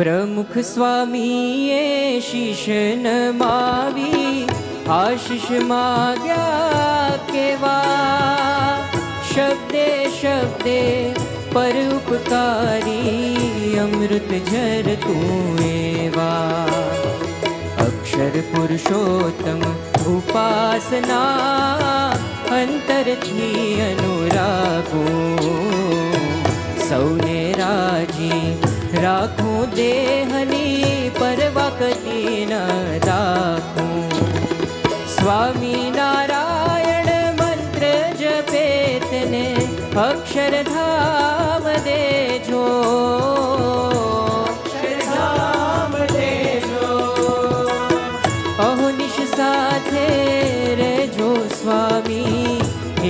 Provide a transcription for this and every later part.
प्रमुख स्वामीए शीश नमावी आशीष माग्या केवा शब्दे शब्दे पर उपकारी अमृत झर तू एवा अक्षर पुरुषोत्तम उपासना अंतर थी अनुरागो सौने राजी राखूं देहनी परवा कदी न राखूं स्वामी नारायण मंत्र जपेतने अक्षरधाम देजो अक्षरधाम देजो अहोनिश साथे रेजो स्वामी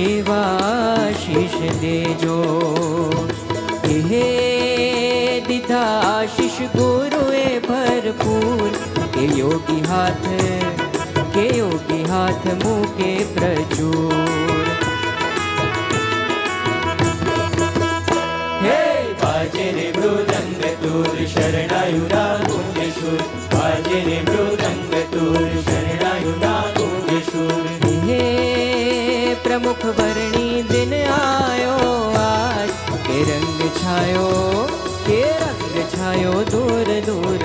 एवा आशीष देजो हे दिधा आशीष गुरुए भरपूर के योगी हाथ मुके प्रचुर हे बाजे रे मृदंग तूर शरणायुना कुंजशूर बाजे रे मृदंग तूर शरणायुना कुंजशूर हे प्रमुख वर्णी दिन आयो आज के रंग छायो दूर दूर